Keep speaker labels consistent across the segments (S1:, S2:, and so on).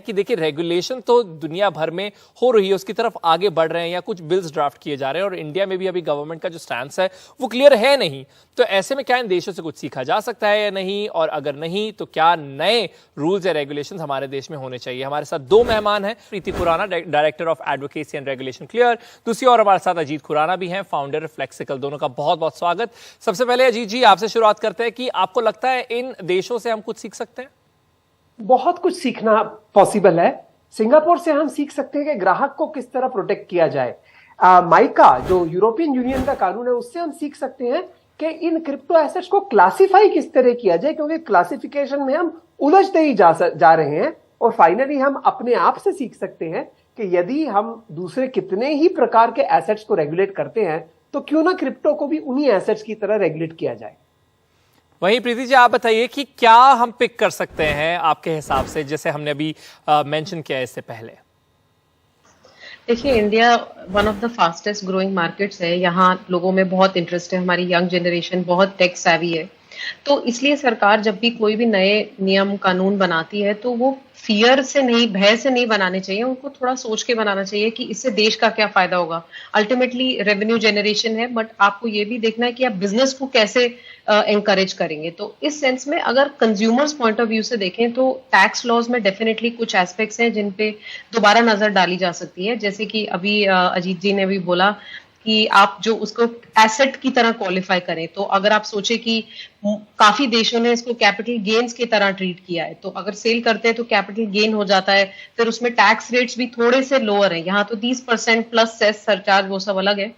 S1: कि देखिए रेगुलेशन तो दुनिया भर में हो रही है, उसकी तरफ आगे बढ़ रहे हैं या कुछ बिल्स ड्राफ्ट किए जा रहे हैं और इंडिया में भी अभी गवर्नमेंट का जो स्टैंड है वो क्लियर है नहीं। तो ऐसे में क्या इन देशों से कुछ सीखा जा सकता है या नहीं, और अगर नहीं तो क्या नए रूल्स या रेगुलेशंस हमारे देश में होने चाहिए? हमारे साथ दो मेहमान हैं, Preeti Khurana director of advocacy and regulation clear, दूसरी और हमारे साथ अजीत खुराना भी हैं, फाउंडर फ्लेक्सिकल। दोनों का बहुत बहुत स्वागत। सबसे पहले अजीत जी आपसे शुरुआत करते हैं कि आपको लगता है इन देशों से हम कुछ सीख सकते हैं?
S2: बहुत कुछ सीखना पॉसिबल है। सिंगापुर से हम सीख सकते हैं कि ग्राहक को किस तरह प्रोटेक्ट किया जाए। माइका जो यूरोपियन यूनियन का कानून है उससे हम सीख सकते हैं कि इन क्रिप्टो एसेट्स को क्लासिफाई किस तरह किया जाए, क्योंकि क्लासिफिकेशन में हम उलझते ही जा रहे हैं। और फाइनली हम अपने आप से सीख सकते हैं कि यदि हम दूसरे कितने ही प्रकार के एसेट्स को रेगुलेट करते हैं तो क्यों ना क्रिप्टो को भी उन्हीं एसेट्स की तरह रेगुलेट किया जाए।
S1: वहीं प्रीति जी आप बताइए कि क्या हम पिक कर सकते हैं आपके हिसाब से, जैसे हमने अभी मेंशन किया इससे पहले?
S3: देखिए, India one of the fastest growing markets है। यहाँ लोगों में बहुत इंटरेस्ट है, हमारी यंग जनरेशन बहुत टेक savvy है। तो इसलिए सरकार जब भी कोई भी नए नियम कानून बनाती है तो वो फियर से नहीं, भय से नहीं बनाने चाहिए, उनको थोड़ा सोच के बनाना चाहिए कि इससे देश का क्या फायदा होगा। अल्टीमेटली रेवेन्यू जनरेशन है, बट आपको ये भी देखना है कि आप बिजनेस को कैसे एनकरेज करेंगे। तो इस सेंस में अगर कंज्यूमर्स पॉइंट ऑफ व्यू से देखें तो टैक्स लॉज में डेफिनेटली कुछ एस्पेक्ट्स हैं जिन पे दोबारा नजर डाली जा सकती है। जैसे कि अभी अजीत जी ने भी बोला कि आप जो उसको एसेट की तरह क्वालिफाई करें, तो अगर आप सोचे कि काफी देशों ने इसको कैपिटल गेन्स की तरह ट्रीट किया है, तो अगर सेल करते हैं तो कैपिटल गेन हो जाता है, फिर उसमें टैक्स रेट्स भी थोड़े से लोअर है। यहाँ तो 30% प्लस सेस सरचार्ज वो सब अलग है,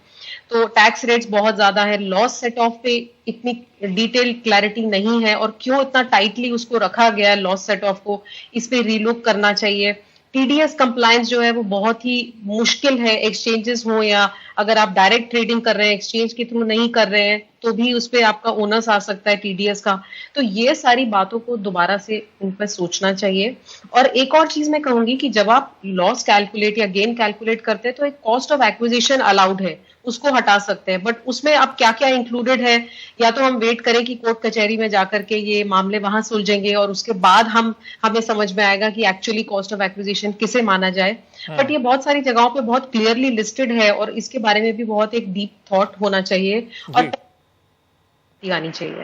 S3: तो टैक्स रेट्स बहुत ज्यादा है। लॉस सेट ऑफ पे इतनी डिटेल क्लैरिटी नहीं है, और क्यों इतना टाइटली उसको रखा गया है लॉस सेट ऑफ को, इस पे रीलुक करना चाहिए। टीडीएस कंप्लायंस जो है वो बहुत ही मुश्किल है, एक्सचेंजेस हो या अगर आप डायरेक्ट ट्रेडिंग कर रहे हैं, एक्सचेंज के थ्रू नहीं कर रहे हैं, तो भी उस पर आपका ओनस आ सकता है टीडीएस का। तो ये सारी बातों को दोबारा से इन पर सोचना चाहिए। और एक और चीज मैं कहूंगी कि जब आप लॉस कैलकुलेट या गेन कैलकुलेट करते हैं तो एक कॉस्ट ऑफ एक्विजिशन अलाउड है, उसको हटा सकते हैं, बट उसमें अब क्या क्या इंक्लूडेड है, या तो हम वेट करें कि कोर्ट कचहरी में जाकर के ये मामले वहां सुलझेंगे और उसके बाद हमें समझ में आएगा कि एक्चुअली कॉस्ट ऑफ एक्विजिशन किसे माना जाए। बट ये बहुत सारी जगहों पे बहुत क्लियरली लिस्टेड है और इसके बारे में भी बहुत एक डीप थॉट होना चाहिए और आनी चाहिए।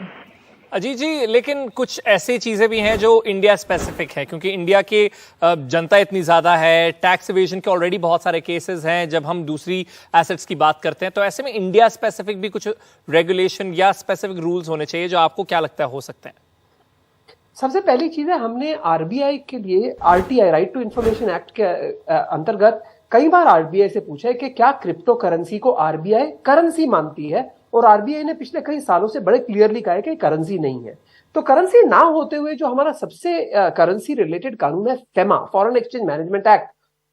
S1: अजीत जी, लेकिन कुछ ऐसी चीजें भी हैं जो इंडिया स्पेसिफिक है, क्योंकि इंडिया की जनता इतनी ज्यादा है, टैक्स एवेजन के ऑलरेडी बहुत सारे केसेस हैं। जब हम दूसरी एसेट्स की बात करते हैं तो ऐसे में इंडिया स्पेसिफिक भी कुछ रेगुलेशन या स्पेसिफिक रूल्स होने चाहिए जो आपको क्या लगता है हो सकते हैं?
S2: सबसे पहली चीज है, हमने आरबीआई के लिए RTI right to information act के अंतर्गत कई बार आरबीआई से पूछा है कि क्या क्रिप्टो करेंसी को आरबीआई करेंसी मानती है, और आरबीआई ने पिछले कई सालों से बड़े क्लियरली कहा है कि करेंसी नहीं है। तो करेंसी ना होते हुए जो हमारा सबसे करेंसी रिलेटेड कानून है FEMA, foreign exchange management act,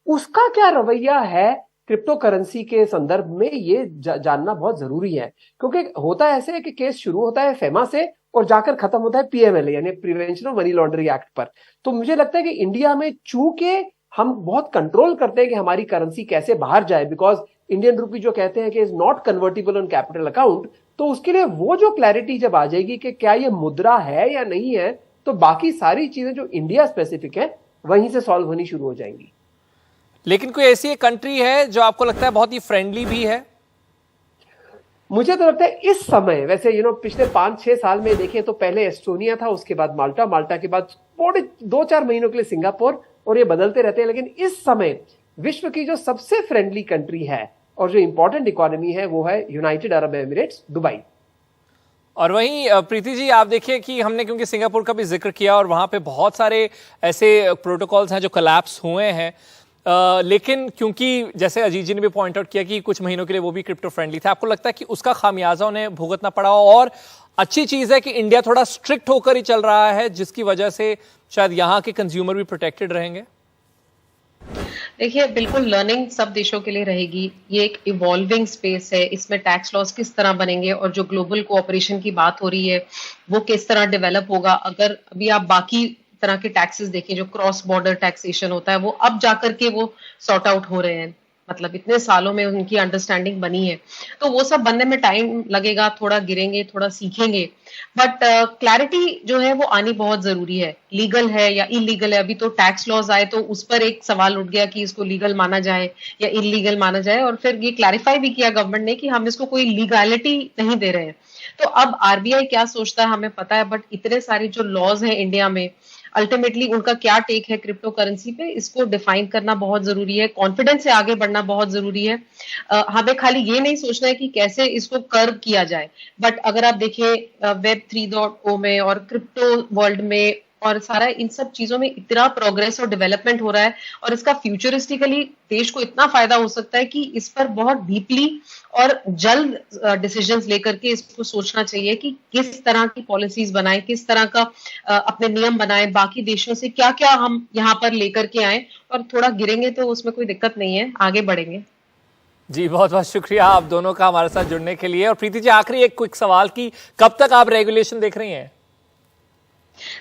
S2: उसका क्या रवैया है क्रिप्टो करेंसी के संदर्भ में, ये जानना बहुत जरूरी है। क्योंकि होता ऐसे है कि केस शुरू होता है फेमा से और जाकर खत्म होता है पीएमएलए यानी prevention of money laundering act पर। तो मुझे लगता है कि इंडिया में चूंकि हम बहुत कंट्रोल करते हैं कि हमारी करेंसी कैसे बाहर जाए, बिकॉज इंडियन रुपी जो कहते हैं कि is not convertible on capital account, तो उसके लिए वो जो क्लैरिटी जब आ जाएगी कि क्या ये मुद्रा है या नहीं है, तो बाकी सारी चीजें जो इंडिया स्पेसिफिक है वहीं से सॉल्व होनी शुरू हो जाएंगी।
S1: लेकिन कोई ऐसी एक कंट्री है जो आपको लगता है बहुत ही फ्रेंडली भी है?
S2: मुझे तो लगता है इस समय, वैसे पिछले 5-6 साल में देखें तो पहले एस्टोनिया था, उसके बाद माल्टा, माल्टा के बाद थोड़े 2-4 महीनों के लिए सिंगापुर, और ये बदलते रहते हैं। लेकिन इस समय विश्व की जो सबसे फ्रेंडली कंट्री है और जो इंपॉर्टेंट इकोनॉमी है वो है यूनाइटेड अरब एमिरेट्स, दुबई।
S1: और वहीं प्रीति जी आप देखिए कि हमने क्योंकि सिंगापुर का भी जिक्र किया और वहां पे बहुत सारे ऐसे प्रोटोकॉल्स हैं जो कोलैप्स हुए हैं, लेकिन क्योंकि जैसे अजीत जी ने भी पॉइंट आउट किया कि कुछ महीनों के लिए वो भी क्रिप्टो फ्रेंडली था, आपको लगता है कि उसका खामियाजा उन्हें भुगतना पड़ा हो? और अच्छी चीज है कि इंडिया थोड़ा स्ट्रिक्ट होकर ही चल रहा है, जिसकी वजह से शायद यहाँ के कंज्यूमर भी प्रोटेक्टेड रहेंगे।
S3: देखिए, बिल्कुल लर्निंग सब देशों के लिए रहेगी। ये एक इवॉल्विंग स्पेस है, इसमें टैक्स लॉस किस तरह बनेंगे और जो ग्लोबल कोऑपरेशन की बात हो रही है वो किस तरह डेवलप होगा। अगर अभी आप बाकी तरह के टैक्सेस देखें, जो क्रॉस बॉर्डर टैक्सेशन होता है, वो अब जाकर के वो सॉर्ट आउट हो रहे हैं। मतलब इतने सालों में उनकी अंडरस्टैंडिंग बनी है, तो वो सब बनने में टाइम लगेगा, थोड़ा गिरेंगे, थोड़ा सीखेंगे, बट क्लैरिटी जो है वो आनी बहुत जरूरी है। लीगल है या इलीगल है, अभी तो टैक्स लॉज आए तो उस पर एक सवाल उठ गया कि इसको लीगल माना जाए या इलीगल माना जाए, और फिर ये क्लैरिफाई भी किया गवर्नमेंट ने कि हम इसको कोई लीगैलिटी नहीं दे रहे हैं। तो अब आरबीआई क्या सोचता है हमें पता है, बट इतने सारे जो लॉज हैं इंडिया में, अल्टीमेटली उनका क्या टेक है क्रिप्टो करेंसी पे, इसको डिफाइन करना बहुत जरूरी है, कॉन्फिडेंस से आगे बढ़ना बहुत जरूरी है। हमें खाली ये नहीं सोचना है कि कैसे इसको कर्व किया जाए, बट अगर आप देखिए वेब 3.0 में और क्रिप्टो वर्ल्ड में और सारा इन सब चीजों में इतना प्रोग्रेस और डेवलपमेंट हो रहा है, और इसका फ्यूचरिस्टिकली देश को इतना फायदा हो सकता है कि इस पर बहुत डीपली और जल्द डिसीजंस लेकर के इसको सोचना चाहिए कि किस तरह की पॉलिसीज बनाएं, किस तरह का अपने नियम बनाएं, बाकी देशों से क्या क्या हम यहाँ पर लेकर के आए, और थोड़ा गिरेंगे तो उसमें कोई दिक्कत नहीं है, आगे बढ़ेंगे।
S1: जी बहुत बहुत शुक्रिया आप दोनों का हमारे साथ जुड़ने के लिए। और प्रीति जी, आखिरी एक क्विक सवाल की कब तक आप रेगुलेशन देख रही हैं?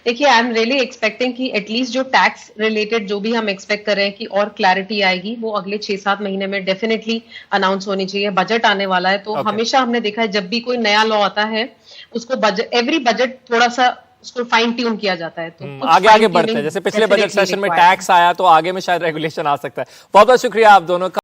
S3: देखिए, आई एम रियली एक्सपेक्टिंग कि एटलीस्ट जो टैक्स रिलेटेड जो भी हम एक्सपेक्ट कर रहे हैं कि और क्लैरिटी आएगी, वो अगले 6-7 महीने में डेफिनेटली अनाउंस होनी चाहिए। बजट आने वाला है, तो हमेशा हमने देखा है जब भी कोई नया लॉ आता है उसको बजट, एवरी बजट थोड़ा सा उसको फाइन ट्यून किया जाता है, तो
S1: आगे आगे बढ़ते हैं। जैसे पिछले बजट सेशन में टैक्स आया तो आगे में शायद रेगुलेशन आ सकता है। बहुत बहुत शुक्रिया आप दोनों का।